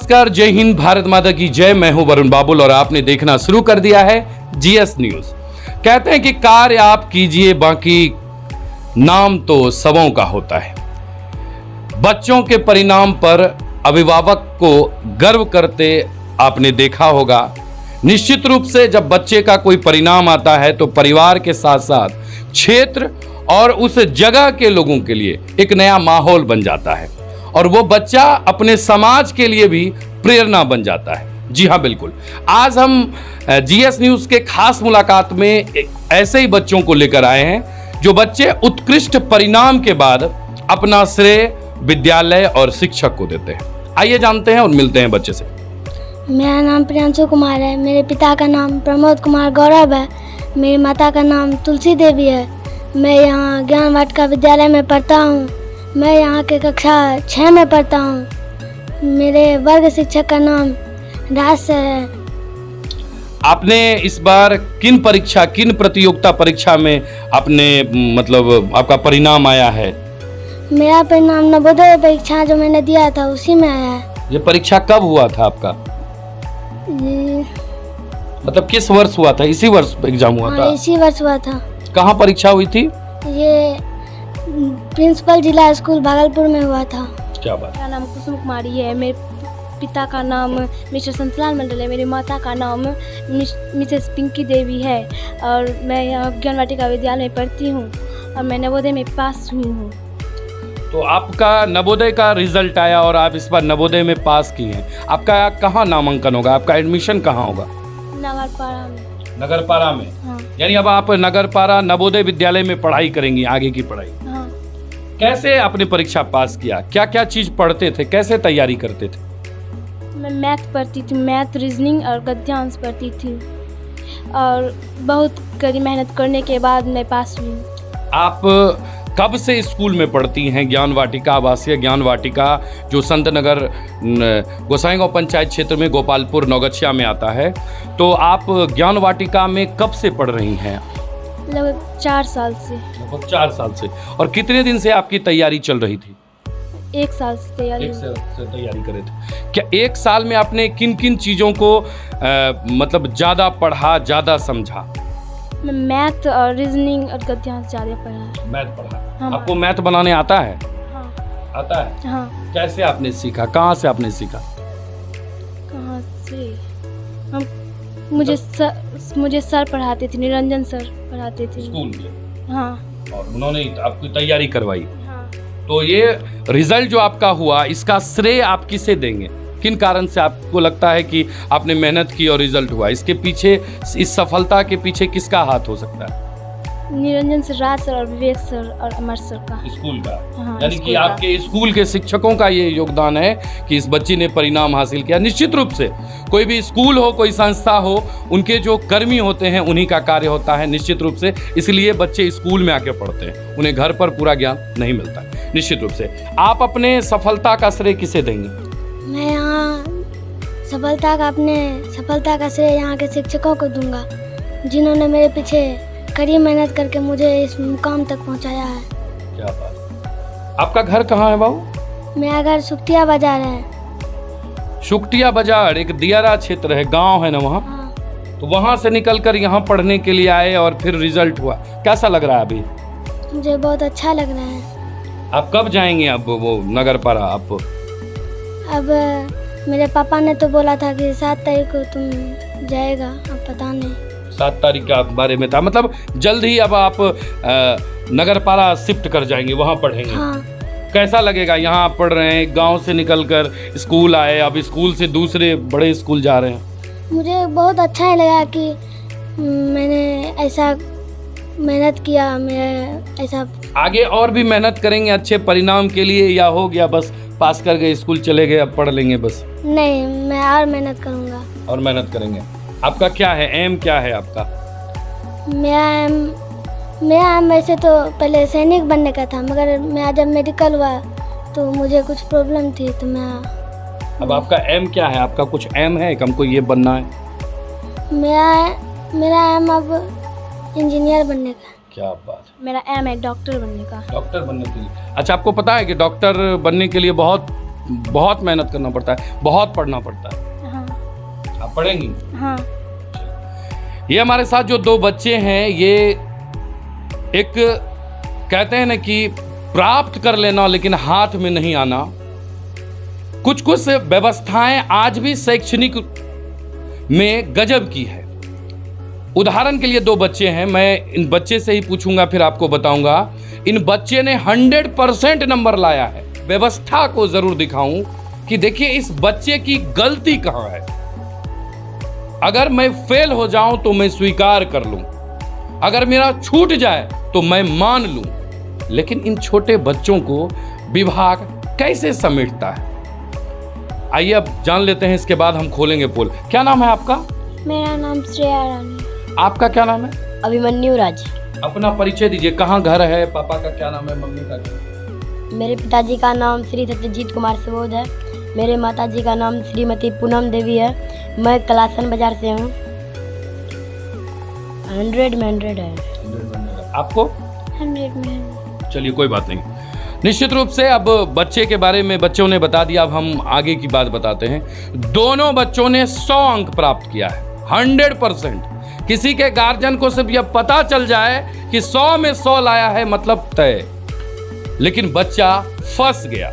नमस्कार, जय हिंद, भारत माता की जय। मैं हूं वरुण बाबुल और आपने देखना शुरू कर दिया है जीएस न्यूज। कहते हैं कि कार्य आप कीजिए, बाकी नाम तो सबों का होता है। बच्चों के परिणाम पर अभिभावक को गर्व करते आपने देखा होगा। निश्चित रूप से जब बच्चे का कोई परिणाम आता है तो परिवार के साथ साथ क्षेत्र और उस जगह के लोगों के लिए एक नया माहौल बन जाता है और वो बच्चा अपने समाज के लिए भी प्रेरणा बन जाता है। जी हाँ, बिल्कुल। आज हम जीएस न्यूज के खास मुलाकात में ऐसे ही बच्चों को लेकर आए हैं जो बच्चे उत्कृष्ट परिणाम के बाद अपना श्रेय विद्यालय और शिक्षक को देते हैं। आइए जानते हैं और मिलते हैं बच्चे से। मेरा नाम प्रियांशु कुमार है। मेरे पिता का नाम प्रमोद कुमार गौरव है। मेरी माता का नाम तुलसी देवी है। मैं यहाँ ज्ञान वाटिका विद्यालय में पढ़ता हूँ। मैं यहाँ के कक्षा 6 में पढ़ता हूँ। मेरे वर्ग शिक्षक का नाम राज सर है। आपने इस बार किन प्रतियोगिता परीक्षा में आपने आपका परिणाम आया है? मेरा परिणाम नवोदय परीक्षा जो मैंने दिया था उसी में आया है। ये परीक्षा कब हुआ था आपका? किस वर्ष हुआ था? इसी वर्ष एग्जाम हुआ था? इसी वर्ष हुआ था। कहाँ परीक्षा हुई थी? ये प्रिंसिपल जिला स्कूल भागलपुर में हुआ था। क्या बात। मेरा नाम कुसुम कुमारी है। मेरे पिता का नाम मिस्टर संतलाल मंडल है। मेरी माता का नाम मिसेस पिंकी देवी है और मैं यहाँ ज्ञान वाटिका विद्यालय में पढ़ती हूँ और मैं नवोदय में पास हुई हूँ। तो आपका नवोदय का रिजल्ट आया और आप इस बार नवोदय में पास की हैं। आपका कहाँ नामांकन होगा? आपका एडमिशन कहाँ होगा? नगरपारा में। नगरपारा में? हाँ। यानी अब आप नगरपारा नवोदय विद्यालय में पढ़ाई करेंगी, आगे की पढ़ाई। हाँ। कैसे आपने परीक्षा पास किया? क्या क्या चीज पढ़ते थे? कैसे तैयारी करते थे? मैं मैथ पढ़ती थी। मैथ, रीजनिंग और गद्यांश पढ़ती थी और बहुत कड़ी मेहनत करने के बाद मैं पास हुई। आप कब से स्कूल में पढ़ती हैं? ज्ञान वाटिका, आवासीय ज्ञान वाटिका जो संत नगर गोसाईगांव पंचायत क्षेत्र में गोपालपुर नौगछिया में आता है। तो आप ज्ञान वाटिका में कब से पढ़ रही हैं? लगभग 4 साल से। लगभग 4 साल से। और कितने दिन से आपकी तैयारी चल रही थी? 1 साल से तैयारी। 1 साल से तैयारी करे थे। क्या 1 साल में आपने किन किन चीज़ों को ज़्यादा पढ़ा, ज़्यादा समझा? मैं मैथ और रीजनिंग और गद्यांश ज़्यादा पढ़ा। मैथ पढ़ा। हाँ। आपको मैथ बनाने आता है? हाँ। आता है? हाँ। कैसे आपने सीखा? कहाँ से आपने सीखा? कहाँ से? मुझे सर पढ़ाते थे, निरंजन सर पढ़ाते थे स्कूल में। हाँ। और उन्होंने आपकी तैयारी करवाई। हाँ। तो ये रिजल्ट जो आपका हुआ, इसका श्रेय आप किसे देंगे? किन कारण से आपको लगता है कि आपने मेहनत की और रिजल्ट हुआ? इसके पीछे, इस सफलता के पीछे किसका हाथ हो सकता है? निरंजन सर, राज सर और विवेक सर और अमर सर का। स्कूल का। हाँ, यानी स्कूल कि का। आपके स्कूल के शिक्षकों का ये योगदान है कि इस बच्ची ने परिणाम हासिल किया। निश्चित रूप से कोई भी स्कूल हो, कोई संस्था हो, उनके जो कर्मी होते हैं उन्हीं का कार्य होता है निश्चित रूप से। इसलिए बच्चे स्कूल में आके पढ़ते हैं, उन्हें घर पर पूरा ज्ञान नहीं मिलता। निश्चित रूप से आप अपने सफलता का श्रेय किसे देंगे? मैं यहाँ सफलता का श्रेय यहाँ के शिक्षकों को दूंगा, जिन्होंने मेरे पीछे कड़ी मेहनत करके मुझे इस मुकाम तक पहुँचाया है। क्या बात। आपका घर कहाँ है बाबू? मेरा घर सुखटिया बाजार है। सुखटिया बाजार एक दियारा क्षेत्र है, गांव है ना वहाँ? हाँ। तो वहाँ से निकलकर यहाँ पढ़ने के लिए आए और फिर रिजल्ट हुआ, कैसा लग रहा है अभी? मुझे बहुत अच्छा लग रहा है। आप कब जाएंगे अब वो नगरपारा? आप अब मेरे पापा ने तो बोला था कि 7 तारीख को तुम जाएगा, अब पता नहीं। 7 तारीख के बारे में था, जल्द ही अब आप नगरपारा शिफ्ट कर जाएंगे, वहाँ पढ़ेंगे। हाँ। कैसा लगेगा? यहाँ आप पढ़ रहे हैं, गांव से निकलकर स्कूल आए, अब स्कूल से दूसरे बड़े स्कूल जा रहे हैं। मुझे बहुत अच्छा लगा कि मैंने ऐसा मेहनत किया। मैं ऐसा आगे और भी मेहनत करेंगे अच्छे परिणाम के लिए, या हो गया बस पास कर गए, स्कूल चले गए, अब पढ़ लेंगे बस? नहीं, मैं और मेहनत करूँगा। और मेहनत करेंगे। आपका क्या है, एम क्या है आपका? मेरा एम वैसे तो पहले सैनिक बनने का था, मगर जब मेडिकल हुआ तो मुझे कुछ प्रॉब्लम थी तो मैं। अब आपका एम क्या है? आपका कुछ एम है कि हमको ये बनना है? मेरा एम अब इंजीनियर बनने का। क्या बात। मेरा एम है डॉक्टर बनने का। डॉक्टर बनने के लिए? अच्छा, आपको पता है कि डॉक्टर बनने के लिए बहुत बहुत मेहनत करना पड़ता है, बहुत पढ़ना पड़ता है। हाँ आप पढ़ेंगी? हाँ। ये हमारे साथ जो दो बच्चे हैं, ये एक कहते हैं ना कि प्राप्त कर लेना लेकिन हाथ में नहीं आना। कुछ कुछ व्यवस्थाएं आज भी शैक्षणिक में गजब की है। उदाहरण के लिए दो बच्चे हैं, मैं इन बच्चे से ही पूछूंगा फिर आपको बताऊंगा। इन बच्चे ने 100% नंबर लाया है। व्यवस्था को जरूर दिखाऊं कि देखिए इस बच्चे की गलती कहां है। अगर मैं फेल हो जाऊं तो मैं स्वीकार कर लूं, अगर मेरा छूट जाए तो मैं मान लूं, लेकिन इन छोटे बच्चों को विभाग कैसे समेटता है? आइए अब जान लेते हैं, इसके बाद हम खोलेंगे पोल। क्या नाम है आपका? मेरा नाम श्रेया रानी। आपका क्या नाम है? अभिमन्यु राज। अपना परिचय दीजिए, कहाँ घर है, पापा का क्या नाम है, मम्मी का क्या? मेरे पिताजी का नाम श्री सत्यजीत कुमार सुबोध है। मेरे माताजी का नाम श्रीमती पूनम देवी है। मैं कलासन बाजार से हूँ। 100 में 100 है। आपको? 100 में। चलिए कोई बात नहीं। निश्चित रूप से अब बच्चे के बारे में बच्चों ने बता दिया, अब हम आगे की बात बताते हैं। दोनों बच्चों ने 100 अंक प्राप्त किया है, 100%। किसी के गार्जियन को सिर्फ यह पता चल जाए कि 100 में 100 लाया है मतलब तय, लेकिन बच्चा फंस गया।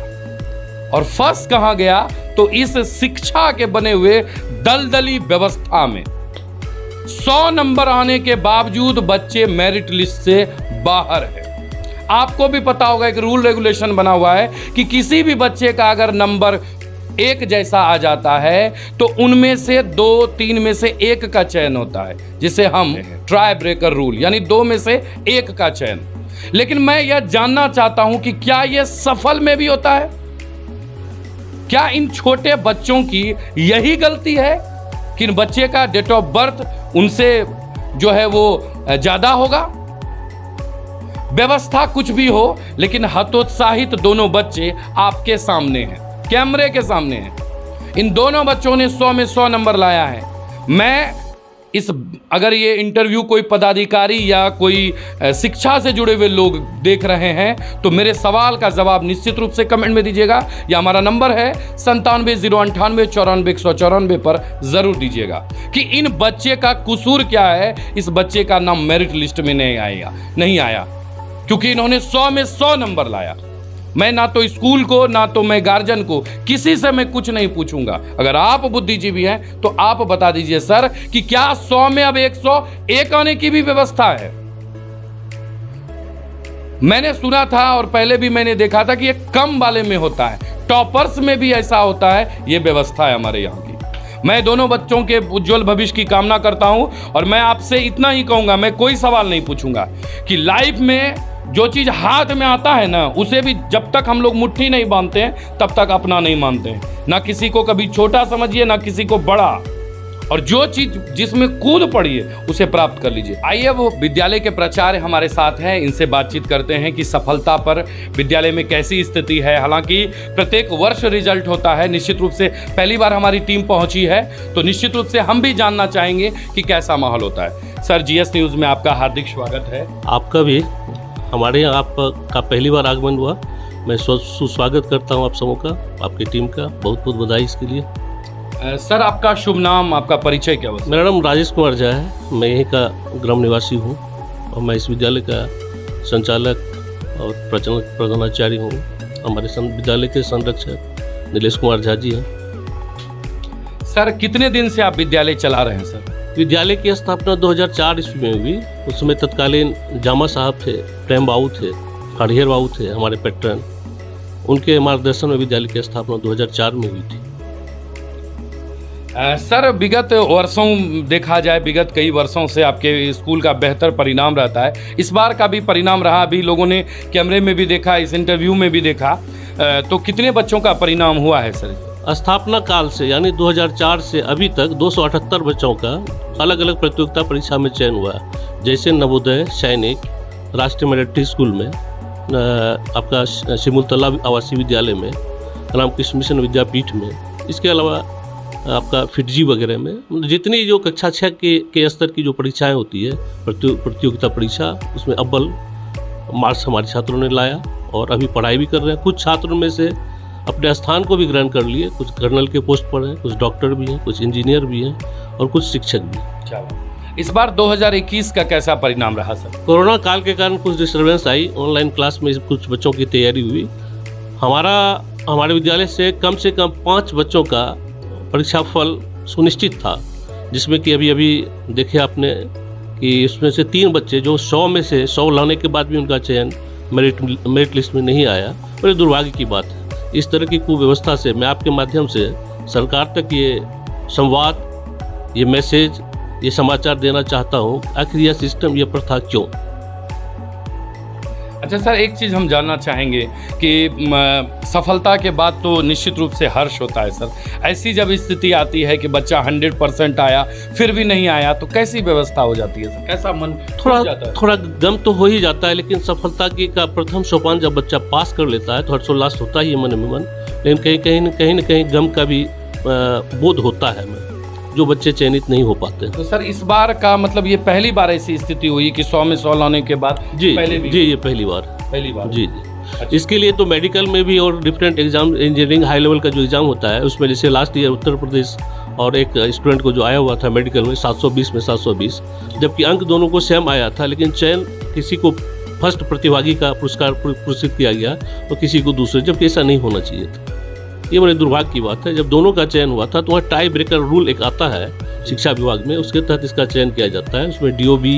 और फंस कहां गया? तो इस शिक्षा के बने हुए दलदली व्यवस्था में। 100 नंबर आने के बावजूद बच्चे मेरिट लिस्ट से बाहर है। आपको भी पता होगा एक रूल रेगुलेशन बना हुआ है कि किसी भी बच्चे का अगर नंबर एक जैसा आ जाता है तो उनमें से 2-3 में से एक का चयन होता है, जिसे हम ट्राई ब्रेकर रूल, यानी 2 में से एक का चयन। लेकिन मैं यह जानना चाहता हूं कि क्या यह सफल में भी होता है? क्या इन छोटे बच्चों की यही गलती है कि इन बच्चे का डेट ऑफ बर्थ उनसे जो है वो ज्यादा होगा? व्यवस्था कुछ भी हो, लेकिन हतोत्साहित दोनों बच्चे आपके सामने हैं, कैमरे के सामने हैं। इन दोनों बच्चों ने 100 में 100 नंबर लाया है। मैं अगर ये इंटरव्यू कोई पदाधिकारी या कोई शिक्षा से जुड़े हुए लोग देख रहे हैं तो मेरे सवाल का जवाब निश्चित रूप से कमेंट में दीजिएगा, या हमारा नंबर है 97 098 94 194 पर जरूर दीजिएगा कि इन बच्चे का कसूर क्या है। इस बच्चे का नाम मेरिट लिस्ट में नहीं आया क्योंकि इन्होंने 100 में 100 नंबर लाया। मैं ना तो स्कूल को, ना तो मैं गार्जियन को, किसी से मैं कुछ नहीं पूछूंगा। अगर आप बुद्धिजीवी हैं तो आप बता दीजिए सर कि क्या 100 में अब 101 आने की भी व्यवस्था है? मैंने सुना था और पहले भी मैंने देखा था कि ये कम वाले में होता है, टॉपर्स में भी ऐसा होता है। ये व्यवस्था है हमारे यहाँ की। मैं दोनों बच्चों के उज्जवल भविष्य की कामना करता हूं और मैं आपसे इतना ही कहूंगा, मैं कोई सवाल नहीं पूछूंगा कि लाइफ में जो चीज हाथ में आता है ना, उसे भी जब तक हम लोग मुट्ठी नहीं बांधते हैं तब तक अपना नहीं मानते हैं। ना किसी को कभी छोटा समझिए, ना किसी को बड़ा, और जो चीज जिसमें कूद पड़ी है उसे प्राप्त कर लीजिए। आइए वो विद्यालय के प्राचार्य हमारे साथ हैं, इनसे बातचीत करते हैं कि सफलता पर विद्यालय में कैसी स्थिति है। हालांकि प्रत्येक वर्ष रिजल्ट होता है, निश्चित रूप से पहली बार हमारी टीम पहुंची है तो निश्चित रूप से हम भी जानना चाहेंगे कि कैसा माहौल होता है। सर, जीएस न्यूज़ में आपका हार्दिक स्वागत है। आपका भी। हमारे यहाँ आपका पहली बार आगमन हुआ, मैं सुस्वागत करता हूँ आप सबों का, आपकी टीम का बहुत बहुत बधाई इसके लिए। सर, आपका शुभ नाम, आपका परिचय क्या होगा? मेरा नाम राजेश कुमार झा है, मैं यहीं का ग्राम निवासी हूँ और मैं इस विद्यालय का संचालक और प्रधानाचार्य हूँ। हमारे विद्यालय के संरक्षक नीलेश कुमार झा जी हैं। सर, कितने दिन से आप विद्यालय चला रहे हैं? सर, विद्यालय की स्थापना 2004 ईस्वी में हुई। उस समय तत्कालीन जामा साहब थे, प्रेम बाबू थे, हरिहर बाबू थे हमारे पैट्रन। उनके मार्गदर्शन में विद्यालय की स्थापना 2004 में हुई थी। सर, विगत वर्षों देखा जाए, विगत कई वर्षों से आपके स्कूल का बेहतर परिणाम रहता है। इस बार का भी परिणाम रहा, अभी लोगों ने कैमरे में भी देखा, इस इंटरव्यू में भी देखा। तो कितने बच्चों का परिणाम हुआ है सर? स्थापना काल से यानी 2004 से अभी तक 278 बच्चों का अलग अलग प्रतियोगिता परीक्षा में चयन हुआ है। जैसे नवोदय, सैनिक, राष्ट्रीय मिलिट्री स्कूल में, आपका सिमुलतला आवासीय विद्यालय में, रामकृष्ण मिशन विद्यापीठ में, इसके अलावा आपका फिटजी वगैरह में, जितनी जो कक्षा 6 के स्तर की जो परीक्षाएं होती है, प्रतियोगिता परीक्षा, उसमें अव्वल मार्क्स हमारे छात्रों ने लाया और अभी पढ़ाई भी कर रहे हैं। कुछ छात्रों में से अपने स्थान को भी ग्रहण कर लिए। कुछ कर्नल के पोस्ट पर हैं, कुछ डॉक्टर भी हैं, कुछ इंजीनियर भी हैं और कुछ शिक्षक भी हैं। क्या बात। इस बार 2021 का कैसा परिणाम रहा सर? कोरोना काल के कारण कुछ डिस्टर्बेंस आई, ऑनलाइन क्लास में कुछ बच्चों की तैयारी हुई। हमारे विद्यालय से कम 5 बच्चों का परीक्षा फल सुनिश्चित था, जिसमें कि अभी देखे आपने कि उसमें से 3 बच्चे जो 100 में से 100 लाने के बाद भी उनका चयन मेरिट लिस्ट में नहीं आया। बड़े दुर्भाग्य की बात है। इस तरह की कुव्यवस्था से मैं आपके माध्यम से सरकार तक ये संवाद, ये मैसेज, ये समाचार देना चाहता हूँ, आखिर यह सिस्टम, यह प्रथा क्यों? अच्छा सर, एक चीज़ हम जानना चाहेंगे कि सफलता के बाद तो निश्चित रूप से हर्ष होता है सर। ऐसी जब स्थिति आती है कि बच्चा 100% आया फिर भी नहीं आया, तो कैसी व्यवस्था हो जाती है सर? कैसा मन थोड़ा गम तो हो ही जाता है, लेकिन सफलता का प्रथम सोपान जब बच्चा पास कर लेता है तो हर्षोल्लास होता ही है मन में मन। लेकिन कहीं न कहीं गम का भी बोध होता है में, जो बच्चे चयनित नहीं हो पाते। तो सर इस बार का मतलब ये पहली बार ऐसी स्थिति हुई कि 100 में 100 लाने के बाद? जी पहले भी? जी, ये पहली बार जी। अच्छा। इसके लिए तो मेडिकल में भी और different exam, engineering high level का जो एग्जाम होता है उसमें जैसे लास्ट ईयर उत्तर प्रदेश और एक स्टूडेंट को जो आया हुआ था मेडिकल में 720 में 720, जबकि अंक दोनों को सेम आया था, लेकिन चयन किसी को फर्स्ट प्रतिभागी का पुरस्कार पुरस्कृत किया गया और किसी को दूसरे, जबकि ऐसा नहीं होना चाहिए था। ये बड़े दुर्भाग्य की बात है। जब दोनों का चयन हुआ था तो वहाँ टाई ब्रेकर रूल एक आता है शिक्षा विभाग में, उसके तहत इसका चयन किया जाता है। उसमें DOB,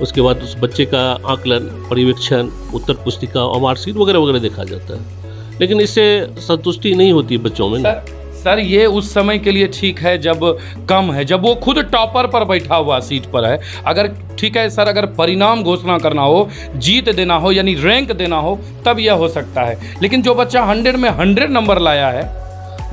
उसके बाद उस बच्चे का आकलन, पर्यवेक्षण, उत्तर पुस्तिका और मार्कशीट वगैरह देखा जाता है, लेकिन इससे संतुष्टि नहीं होती बच्चों में। सर ये उस समय के लिए ठीक है जब कम है, जब वो खुद टॉपर पर बैठा हुआ सीट पर है। अगर ठीक है सर, अगर परिणाम घोषणा करना हो, जीत देना हो, यानी रैंक देना हो, तब यह हो सकता है। लेकिन जो बच्चा 100 में 100 नंबर लाया है,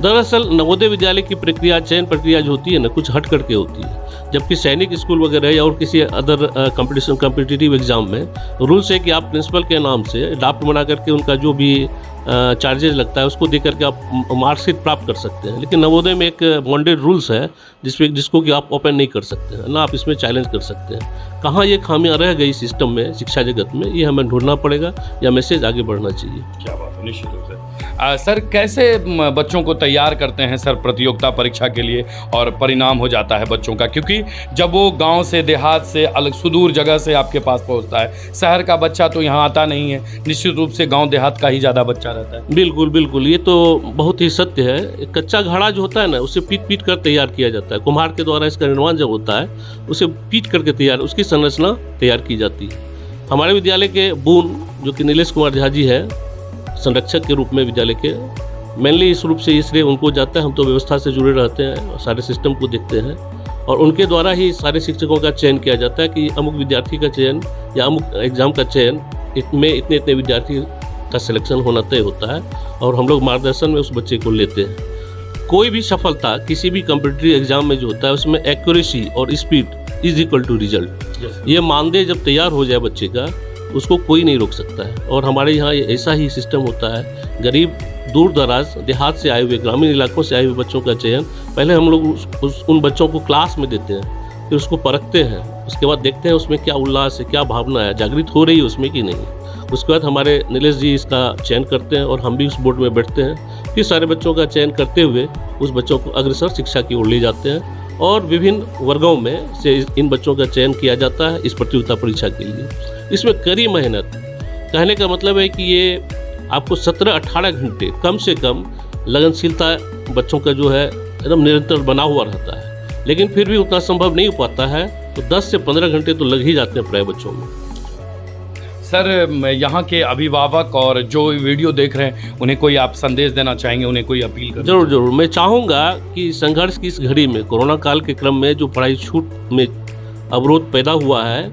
दरअसल नवोदय विद्यालय की प्रक्रिया, चयन प्रक्रिया जो होती है ना, कुछ हट करके होती है। जबकि सैनिक स्कूल वगैरह या और किसी अदर कॉम्पिटिटिव एग्जाम में रूल्स है कि आप प्रिंसिपल के नाम से ड्राफ्ट बना करके उनका जो भी चार्जेज लगता है उसको दे करके आप मार्कशीट प्राप्त कर सकते हैं। लेकिन नवोदय में एक बॉन्डेड रूल्स है जिसको कि आप ओपन नहीं कर सकते हैं, ना आप इसमें चैलेंज कर सकते हैं। कहाँ ये खामियां रह गई सिस्टम में, शिक्षा जगत में, ये हमें ढूंढना पड़ेगा या मैसेज आगे बढ़ना चाहिए। क्या बात है, निश्चित रूप से। सर कैसे बच्चों को तैयार करते हैं सर प्रतियोगिता परीक्षा के लिए और परिणाम हो जाता है बच्चों का? क्योंकि जब वो गांव से, देहात से, अलग सुदूर जगह से आपके पास पहुंचता है, शहर का बच्चा तो यहाँ आता नहीं है, निश्चित रूप से गांव देहात का ही ज़्यादा बच्चा रहता है। बिल्कुल बिल्कुल, ये तो बहुत ही सत्य है। कच्चा घड़ा जो होता है ना, उसे पीट कर तैयार किया जाता है। कुम्हार के द्वारा इसका निर्माण जब होता है उसे पीट करके तैयार, उसकी संरचना तैयार की जाती है। हमारे विद्यालय के बून, जो कि नीलेश कुमार झा जी है, संरक्षक के रूप में विद्यालय के, मेनली इस रूप से ये श्रेय उनको जाता है। हम तो व्यवस्था से जुड़े रहते हैं, सारे सिस्टम को देखते हैं और उनके द्वारा ही सारे शिक्षकों का चयन किया जाता है कि अमुक विद्यार्थी का चयन या अमुक एग्जाम का चयन, इतने इतने विद्यार्थी का सिलेक्शन होना तय होता है और हम लोग मार्गदर्शन में उस बच्चे को लेते हैं। कोई भी सफलता किसी भी कॉम्पिटिटिव एग्जाम में जो होता है उसमें एक्यूरेसी और speed is equal to result. ये मानदेय जब तैयार हो जाए बच्चे का, उसको कोई नहीं रोक सकता है। और हमारे यहाँ ऐसा ही सिस्टम होता है। गरीब, दूर दराज, देहात से आए हुए, ग्रामीण इलाकों से आए हुए बच्चों का चयन पहले हम लोग उन बच्चों को क्लास में देते हैं, फिर उसको परखते हैं, उसके बाद देखते हैं उसमें क्या उल्लास है, क्या भावना है, जागृत हो रही है उसमें कि नहीं। उसके बाद हमारे नीलेश जी इसका चयन करते हैं और हम भी उस बोर्ड में बैठते हैं। फिर सारे बच्चों का चयन करते हुए उस बच्चों को अग्रसर शिक्षा की ओर ले जाते हैं और विभिन्न वर्गों में से इन बच्चों का चयन किया जाता है इस प्रतियोगिता परीक्षा के लिए। इसमें कड़ी मेहनत, कहने का मतलब है कि ये आपको 17-18 घंटे कम से कम लगनशीलता बच्चों का जो है एकदम निरंतर बना हुआ रहता है। लेकिन फिर भी उतना संभव नहीं हो पाता है, तो 10 से 15 घंटे तो लग ही जाते हैं प्राय बच्चों में। सर यहाँ के अभिभावक और जो वीडियो देख रहे हैं, उन्हें कोई आप संदेश देना चाहेंगे, उन्हें कोई अपील करें? जरूर। मैं चाहूँगा कि संघर्ष की इस घड़ी में, कोरोना काल के क्रम में जो पढ़ाई छूट में अवरोध पैदा हुआ है,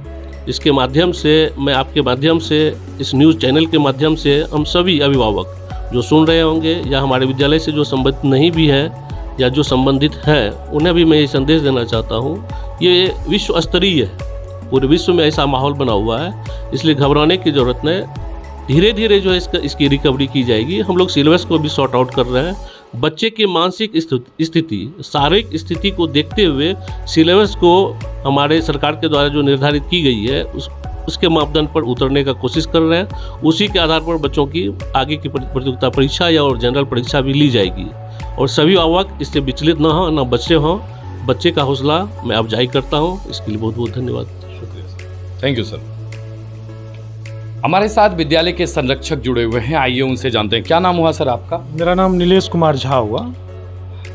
इसके माध्यम से मैं आपके माध्यम से, इस न्यूज़ चैनल के माध्यम से हम सभी अभिभावक जो सुन रहे होंगे या हमारे विद्यालय से जो संबंधित नहीं भी है या जो संबंधित हैं, उन्हें भी मैं ये संदेश देना चाहता हूँ। ये विश्व स्तरीय है, पूरे विश्व में ऐसा माहौल बना हुआ है, इसलिए घबराने की ज़रूरत नहीं। धीरे धीरे जो है इसकी रिकवरी की जाएगी। हम लोग सिलेबस को भी सॉर्ट आउट कर रहे हैं। बच्चे की मानसिक स्थिति, शारीरिक स्थिति को देखते हुए सिलेबस को हमारे सरकार के द्वारा जो निर्धारित की गई है उसके मापदंड पर उतरने का कोशिश कर रहे हैं। उसी के आधार पर बच्चों की आगे की प्रतियोगिता परीक्षा या और जनरल परीक्षा भी ली जाएगी और सभी अभिभावक इससे विचलित ना हों, ना बच्चे हों। बच्चे का हौसला मैं अफजाई करता हूं, इसके लिए बहुत बहुत धन्यवाद। शुक्रिया सर, थैंक यू सर। हमारे साथ विद्यालय के संरक्षक जुड़े हुए हैं, आइए उनसे जानते हैं। क्या नाम हुआ सर आपका? मेरा नाम नीलेश कुमार झा हुआ।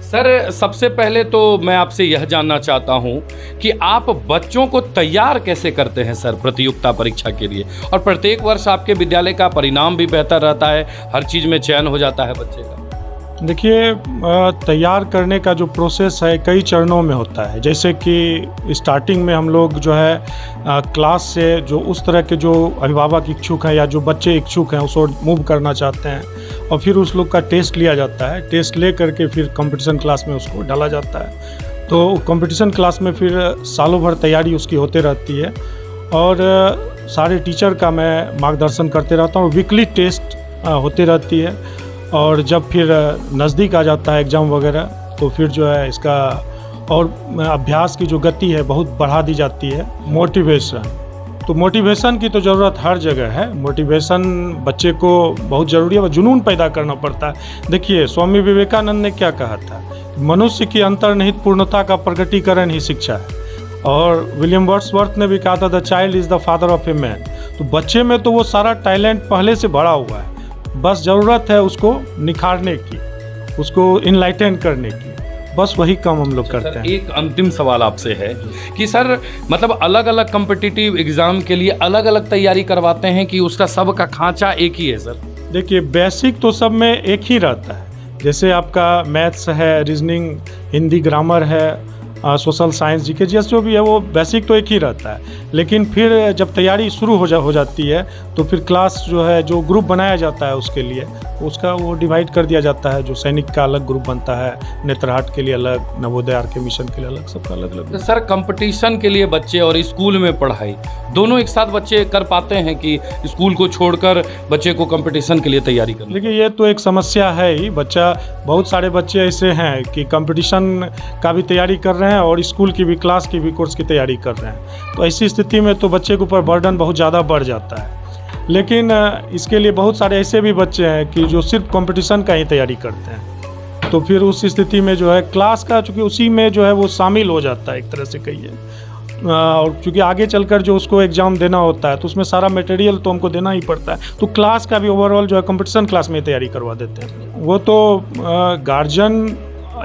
सर, सबसे पहले तो मैं आपसे यह जानना चाहता हूं कि आप बच्चों को तैयार कैसे करते हैं सर प्रतियोगिता परीक्षा के लिए, और प्रत्येक वर्ष आपके विद्यालय का परिणाम भी बेहतर रहता है, हर चीज़ में चयन हो जाता है बच्चे का। देखिए, तैयार करने का जो प्रोसेस है कई चरणों में होता है। जैसे कि स्टार्टिंग में हम लोग जो है क्लास से जो उस तरह के जो अभिभावक इच्छुक हैं या जो बच्चे इच्छुक हैं उसको मूव करना चाहते हैं और फिर उस लोग का टेस्ट लिया जाता है। टेस्ट ले करके फिर कंपटीशन क्लास में उसको डाला जाता है। तो कंपटीशन क्लास में फिर सालों भर तैयारी उसकी होते रहती है और सारे टीचर का मैं मार्गदर्शन करते रहता हूँ। वीकली टेस्ट होती रहती है और जब फिर नज़दीक आ जाता है एग्ज़ाम वगैरह तो फिर जो है इसका और अभ्यास की जो गति है बहुत बढ़ा दी जाती है। मोटिवेशन, तो मोटिवेशन की तो ज़रूरत हर जगह है। मोटिवेशन बच्चे को बहुत ज़रूरी है, जुनून पैदा करना पड़ता है। देखिए, स्वामी विवेकानंद ने क्या कहा था, मनुष्य की अंतर्निहित पूर्णता का प्रकटीकरण ही शिक्षा है। और विलियम वर्ड्सवर्थ ने भी कहा था, the child is the father of a man. तो बच्चे में तो वो सारा टैलेंट पहले से भरा हुआ है, बस ज़रूरत है उसको निखारने की, उसको इनलाइटन करने की, बस वही काम हम लोग करते हैं। एक अंतिम सवाल आपसे है कि सर, मतलब अलग अलग कॉम्पिटिटिव एग्ज़ाम के लिए अलग अलग तैयारी करवाते हैं कि उसका सब का खांचा एक ही है सर? देखिए, बेसिक तो सब में एक ही रहता है। जैसे आपका मैथ्स है, रीजनिंग, हिंदी, ग्रामर है, सोशल साइंस, जीके, जीएस जो भी है वो बेसिक तो एक ही रहता है। लेकिन फिर जब तैयारी शुरू हो जाती है तो फिर क्लास जो है, जो ग्रुप बनाया जाता है उसके लिए, उसका वो डिवाइड कर दिया जाता है। जो सैनिक का अलग ग्रुप बनता है, नेत्रहाट के लिए अलग, नवोदय आर के मिशन के लिए अलग, सबका अलग अलग। तो सर, कंपटीशन के लिए बच्चे और स्कूल में पढ़ाई दोनों एक साथ बच्चे कर पाते हैं कि स्कूल को छोड़कर बच्चे को कंपटीशन के लिए तैयारी करना? देखिए, ये तो एक समस्या है ही। बहुत सारे बच्चे ऐसे हैं कि कंपटीशन का भी तैयारी कर रहे हैं और स्कूल की भी, क्लास की भी, कोर्स की तैयारी कर रहे हैं। तो ऐसी स्थिति में तो बच्चे के ऊपर बर्डन बहुत ज़्यादा बढ़ जाता है। लेकिन इसके लिए बहुत सारे ऐसे भी बच्चे हैं कि जो सिर्फ कंपटीशन का ही तैयारी करते हैं। तो फिर उस स्थिति में जो है क्लास का, चूँकि उसी में जो है वो शामिल हो जाता है एक तरह से कहिए, और चूँकि आगे चलकर जो उसको एग्ज़ाम देना होता है तो उसमें सारा मटेरियल तो हमको देना ही पड़ता है। तो क्लास का भी ओवरऑल जो है कंपटीशन क्लास में तैयारी करवा देते हैं। वो तो गार्जियन,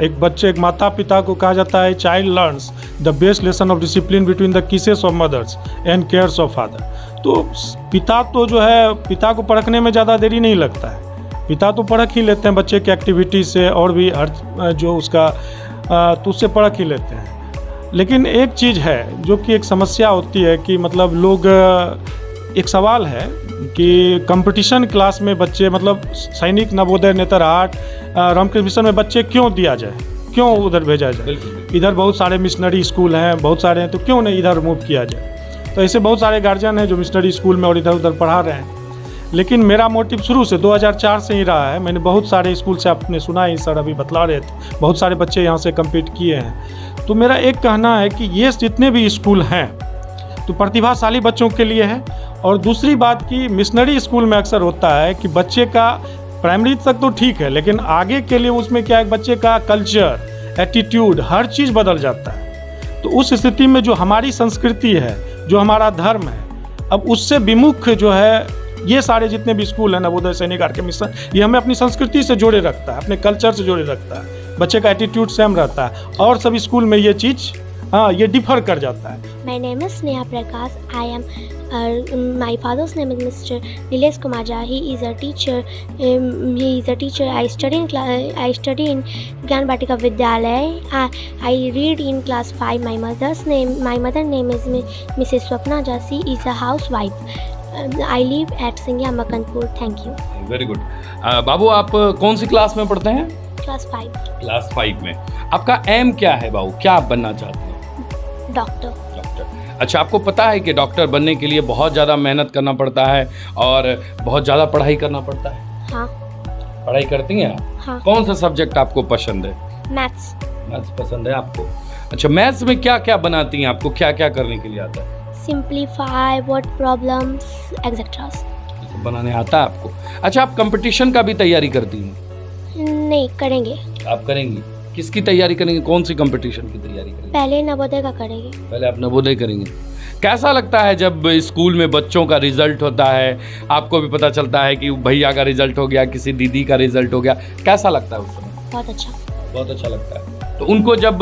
एक बच्चे, एक माता पिता को कहा जाता है, child learns the best lesson of discipline between the kisses of mothers and cares of father. तो पिता तो जो है, पिता को परखने में ज़्यादा देरी नहीं लगता है। पिता तो परख ही लेते हैं बच्चे की एक्टिविटी से और भी हर जो उसका तो उससे परख ही लेते हैं। लेकिन एक चीज़ है जो कि एक समस्या होती है कि मतलब लोग, एक सवाल है कि कंपटीशन क्लास में बच्चे, मतलब सैनिक, नवोदय, नेत्रहाट, रामकृष्ण मिशन में बच्चे क्यों दिया जाए, क्यों उधर भेजा जाए? इधर बहुत सारे मिशनरी स्कूल हैं, बहुत सारे हैं, तो क्यों नहीं इधर मूव किया जाए? तो ऐसे बहुत सारे गार्जियन हैं जो मिशनरी स्कूल में और इधर उधर पढ़ा रहे हैं। लेकिन मेरा मोटिव शुरू से 2004 से ही रहा है। मैंने बहुत सारे स्कूल से, आपने सुना ही सर अभी बतला रहे थे, बहुत सारे बच्चे यहाँ से कम्पीट किए हैं। तो मेरा एक कहना है कि ये जितने भी स्कूल हैं तो प्रतिभाशाली बच्चों के लिए है। और दूसरी बात कि मिशनरी स्कूल में अक्सर होता है कि बच्चे का प्राइमरी तक तो ठीक है, लेकिन आगे के लिए उसमें क्या है, बच्चे का कल्चर, एटीट्यूड, हर चीज़ बदल जाता है। तो उस स्थिति में जो हमारी संस्कृति है, जो हमारा धर्म है, अब उससे विमुख जो है ये सारे जितने भी स्कूल हैं, नवोदय, सैनिक, आर के मिशन, ये हमें अपनी संस्कृति से जोड़े रखता है, अपने कल्चर से जोड़े रखता है। बच्चे का एटीट्यूड सेम रहता है और सभी स्कूल में ये चीज़ ये डिफर कर जाता है। My name is Sneha Prakash. My father's name is Mr. Nilesh Kumar Jha. He is a teacher. I study in Gyan Vatika Vidyalaya. I read in class 5. My mother name is Mrs. Swapna Jha. She is a housewife. I live at Singha Makanpur. Thank you. Very good. बाबू, आप कौन सी class में पढ़ते हैं? Class 5. Class 5 में। आपका M क्या है बाबू, क्या आप बनना चाहते हैं? Doctor. डॉक्टर। अच्छा, आपको पता है कि डॉक्टर बनने के लिए बहुत ज़्यादा मेहनत करना पड़ता है और बहुत ज़्यादा पढ़ाई करना पड़ता है? हाँ. पढ़ाई करती हैं आप? हाँ. कौन सा सब्जेक्ट आपको पसंद है? Maths. मैथ्स पसंद है आपको? अच्छा, मैथ्स में क्या क्या बनाती हैं, आपको क्या क्या करने के लिए आता है? Simplify what problems etcetera. बनाने आता है आपको? अच्छा, आप कंपटीशन का भी तैयारी करती हैं? नहीं करेंगे, आप करेंगी? किसकी तैयारी करेंगे? कौन सी कंपटीशन की तैयारी करेंगे? पहले नवोदय का करेंगे। पहले आप नवोदय करेंगे। कैसा लगता है जब स्कूल में बच्चों का रिजल्ट होता है, आपको भी पता चलता है कि भैया का रिजल्ट हो गया, किसी दीदी का रिजल्ट हो गया, कैसा लगता है उस समय? बहुत अच्छा। बहुत अच्छा लगता है। तो उनको जब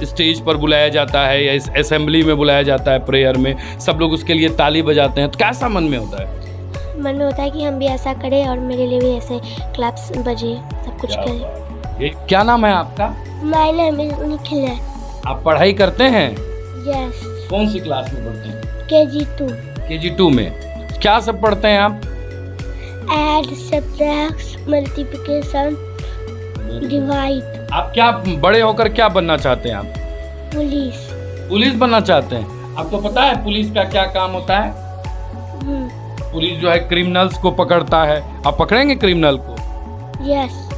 स्टेज पर बुलाया जाता है या इस असेंबली में बुलाया जाता है, प्रेयर में, सब लोग उसके लिए ताली बजाते हैं, तो कैसा मन में होता है? मन में होता है कि हम भी ऐसा करें और मेरे लिए भी ऐसे क्लैप्स बजे, सब कुछ करें। क्या नाम है आपका? My name is Nikhil. आप पढ़ाई करते हैं? यस। कौन सी क्लास में पढ़ते हैं? KG2। KG2 में क्या सब पढ़ते हैं आप? Add, subtract, multiplication, divide. आप क्या बड़े होकर क्या बनना चाहते हैं आप? पुलिस। पुलिस बनना चाहते हैं? आपको पता है पुलिस का क्या काम होता है? पुलिस जो है क्रिमिनल्स को पकड़ता है। आप पकड़ेंगे क्रिमिनल को? यस।